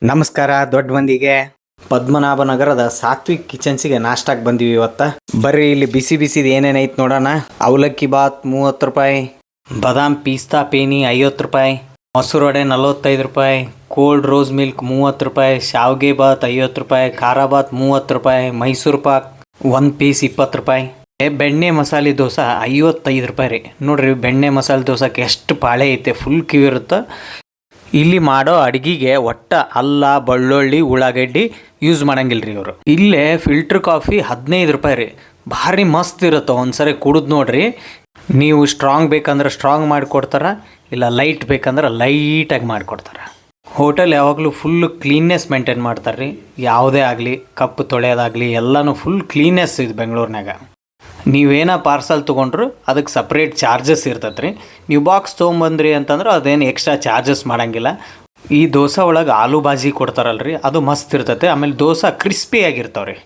ನಮಸ್ಕಾರ ದೊಡ್ಡ ಮಂದಿಗೆ. ಪದ್ಮನಾಭನಗರದ ಸಾತ್ವಿಕ್ ಕಿಚನ್ಸಿಗೆ ನಾಷ್ಟಾಕ್ ಬಂದೀವಿ ಇವತ್ತ. ಬರ್ರಿ ಇಲ್ಲಿ ಬಿಸಿ ಬಿಸಿದು ಏನೇನೈತೆ ನೋಡೋಣ. ಅವಲಕ್ಕಿ ಬಾತ್ 30 ರೂಪಾಯಿ, ಬಾದಾಮ್ ಪಿಸ್ತಾ ಪೇನಿ 50 ರೂಪಾಯಿ, ಮೊಸರು ವಡೆ 45 ರೂಪಾಯಿ, ಕೋಲ್ಡ್ ರೋಸ್ ಮಿಲ್ಕ್ 30 ರೂಪಾಯಿ, ಶಾವ್ಗೆ ಬಾತ್ 50 ರೂಪಾಯಿ, ಖಾರ ಬಾತ್ 30 ರೂಪಾಯಿ, ಮೈಸೂರು ಪಾಕ್ 1 ಪೀಸ್ 20 ರೂಪಾಯಿ, ಬೆಣ್ಣೆ ಮಸಾಲೆ ದೋಸೆ 55 ರೂಪಾಯಿ ರೀ. ನೋಡ್ರಿ ಬೆಣ್ಣೆ ಮಸಾಲೆ ದೋಸೆಗೆ ಎಷ್ಟು ಪಾಳೆ ಐತೆ, ಫುಲ್ ಕಿವಿರುತ್ತೆ. ಇಲ್ಲಿ ಮಾಡೋ ಅಡುಗೆಗೆ ಒಟ್ಟ ಅಲ್ಲ ಬೆಳ್ಳುಳ್ಳಿ ಉಳ್ಳಾಗಡ್ಡಿ ಯೂಸ್ ಮಾಡಂಗಿಲ್ಲ ರೀ ಅವರು. ಇಲ್ಲೇ ಫಿಲ್ಟ್ರ್ ಕಾಫಿ 15 ರೂಪಾಯಿ ರೀ. ಭಾರಿ ಮಸ್ತ್ ಇರುತ್ತೆ, ಒಂದ್ಸರಿ ಕುಡಿದು ನೋಡ್ರಿ. ನೀವು ಸ್ಟ್ರಾಂಗ್ ಬೇಕಂದ್ರೆ ಸ್ಟ್ರಾಂಗ್ ಮಾಡಿಕೊಡ್ತಾರೆ, ಇಲ್ಲ ಲೈಟ್ ಬೇಕಂದ್ರೆ ಲೈಟಾಗಿ ಮಾಡಿಕೊಡ್ತಾರೆ. ಹೋಟೆಲ್ ಯಾವಾಗಲೂ ಫುಲ್ ಕ್ಲೀನ್ನೆಸ್ ಮೇಂಟೈನ್ ಮಾಡ್ತಾರೆ ರೀ. ಯಾವುದೇ ಆಗಲಿ ಕಪ್ಪು ತೊಳೆಯೋದಾಗಲಿ ಎಲ್ಲನೂ ಫುಲ್ ಕ್ಲೀನ್ನೆಸ್ ಇದು ಬೆಂಗಳೂರಿನಾಗ. ನೀವೇನ ಪಾರ್ಸಲ್ ತೊಗೊಂಡ್ರು ಅದಕ್ಕೆ ಸಪ್ರೇಟ್ ಚಾರ್ಜಸ್ ಇರ್ತೈತೆ ರೀ. ನೀವು ಬಾಕ್ಸ್ ತೊಗೊಂಬಂದ್ರಿ ಅಂತಂದ್ರೆ ಅದೇನು ಎಕ್ಸ್ಟ್ರಾ ಚಾರ್ಜಸ್ ಮಾಡೋಂಗಿಲ್ಲ. ಈ ದೋಸೆ ಒಳಗೆ ಆಲೂ ಭಾಜಿ ಕೊಡ್ತಾರಲ್ರಿ, ಅದು ಮಸ್ತ್ ಇರ್ತೈತೆ. ಆಮೇಲೆ ದೋಸೆ ಕ್ರಿಸ್ಪಿಯಾಗಿರ್ತಾವೆ ರೀ.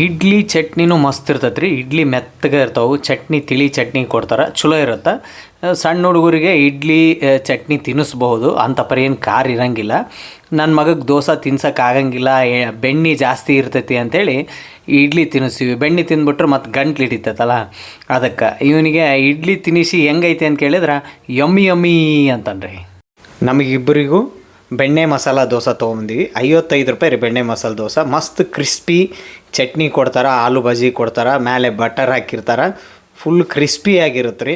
ಇಡ್ಲಿ ಚಟ್ನಿನೂ ಮಸ್ತ್ ಇರ್ತೈತೆ ರೀ. ಇಡ್ಲಿ ಮೆತ್ತಗೆ ಇರ್ತಾವೆ, ಚಟ್ನಿ ತಿಳಿ ಚಟ್ನಿ ಕೊಡ್ತಾರೆ, ಚಲೋ ಇರುತ್ತೆ. ಸಣ್ಣ ಹುಡುಗರಿಗೆ ಇಡ್ಲಿ ಚಟ್ನಿ ತಿನ್ನಿಸ್ಬಹುದು, ಅಂಥ ಪರಿ ಏನು ಖಾರ ಇರೋಂಗಿಲ್ಲ. ನನ್ನ ಮಗಗೆ ದೋಸೆ ತಿನ್ಸೋಕ್ಕಾಗಂಗಿಲ್ಲ, ಬೆಣ್ಣೆ ಜಾಸ್ತಿ ಇರ್ತೈತಿ ಅಂಥೇಳಿ ಇಡ್ಲಿ ತಿನ್ನಿಸ್ತೀವಿ. ಬೆಣ್ಣೆ ತಿಂದ್ಬಿಟ್ರೆ ಮತ್ತು ಗಂಟ್ಲು ಹಿಡಿತೈತಲ್ಲ, ಅದಕ್ಕೆ ಇವನಿಗೆ ಇಡ್ಲಿ ತಿನ್ನಿಸಿ ಹೆಂಗೈತೆ ಅಂತ ಕೇಳಿದ್ರೆ ಯಮ್ಮಿ ಯಮ್ಮಿ ಅಂತನ್ರಿ. ನಮಗಿಬ್ಬರಿಗೂ ಬೆಣ್ಣೆ ಮಸಾಲ ದೋಸೆ ತೊಗೊಂಬಂದಿವಿ. 55 ರೂಪಾಯಿ ರೀ ಬೆಣ್ಣೆ ಮಸಾಲೆ ದೋಸೆ. ಮಸ್ತ್ ಕ್ರಿಸ್ಪಿ ಚಟ್ನಿ ಕೊಡ್ತಾರೆ, ಆಲೂ ಭಾಜಿ ಕೊಡ್ತಾರೆ, ಮೇಲೆ ಬಟರ್ ಹಾಕಿರ್ತಾರೆ, ಫುಲ್ ಕ್ರಿಸ್ಪಿಯಾಗಿರುತ್ತೆ ರೀ.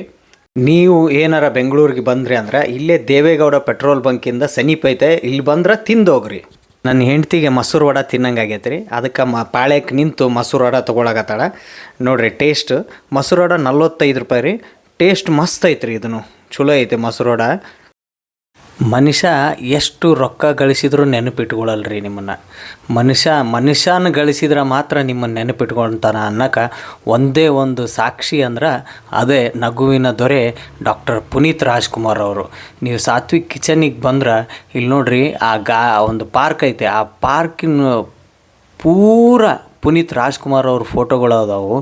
ನೀವು ಏನಾರ ಬೆಂಗಳೂರಿಗೆ ಬಂದ್ರಿ ಅಂದ್ರೆ ಇಲ್ಲೇ ದೇವೇಗೌಡ ಪೆಟ್ರೋಲ್ ಬಂಕಿಂದ ಸಮೀಪ ಐತೆ, ಇಲ್ಲಿ ಬಂದ್ರೆ ತಿಂದೋಗ್ರಿ. ನನ್ನ ಹೆಂಡ್ತಿಗೆ ಮೊಸರು ವಡೆ ತಿನ್ನಂಗೆ ಆಗೈತೆ ರೀ. ಅದಕ್ಕೆ ಪಾಳ್ಯಕ್ಕೆ ನಿಂತು ಮೊಸರು ವಡೆ ತೊಗೊಳಕತ್ತಾಳ. ನೋಡಿರಿ ಟೇಸ್ಟ್ ಮೊಸರು ವಡೆ 45 ರೂಪಾಯಿ ರೀ. ಟೇಸ್ಟ್ ಮಸ್ತ್ ಐತೆ ರೀ, ಇದನ್ನು ಚಲೋ ಐತೆ ಮೊಸರು ವಡೆ. ಮನುಷ್ಯ ಎಷ್ಟು ರೊಕ್ಕ ಗಳಿಸಿದ್ರೂ ನೆನಪಿಟ್ಕೊಳ್ಳಲ್ರಿ ನಿಮ್ಮನ್ನು. ಮನುಷ್ಯನ ಗಳಿಸಿದ್ರೆ ಮಾತ್ರ ನಿಮ್ಮನ್ನು ನೆನಪಿಟ್ಕೊಳ್ತಾನೆ ಅನ್ನೋಕೆ ಒಂದೇ ಒಂದು ಸಾಕ್ಷಿ ಅಂದ್ರೆ ಅದೇ ನಗುವಿನ ದೊರೆ ಡಾಕ್ಟರ್ ಪುನೀತ್ ರಾಜ್ಕುಮಾರ್ ಅವರು. ನೀವು ಸಾತ್ವಿಕ್ ಕಿಚನಿಗೆ ಬಂದ್ರೆ ಇಲ್ಲಿ ನೋಡ್ರಿ, ಒಂದು ಪಾರ್ಕ್ ಐತೆ, ಆ ಪಾರ್ಕಿನ ಪೂರ ಪುನೀತ್ ರಾಜ್ಕುಮಾರ್ ಅವ್ರ ಫೋಟೋಗಳು ಅದಾವು.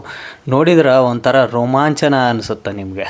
ನೋಡಿದ್ರೆ ಒಂಥರ ರೋಮಾಂಚನ ಅನಿಸುತ್ತೆ ನಿಮಗೆ.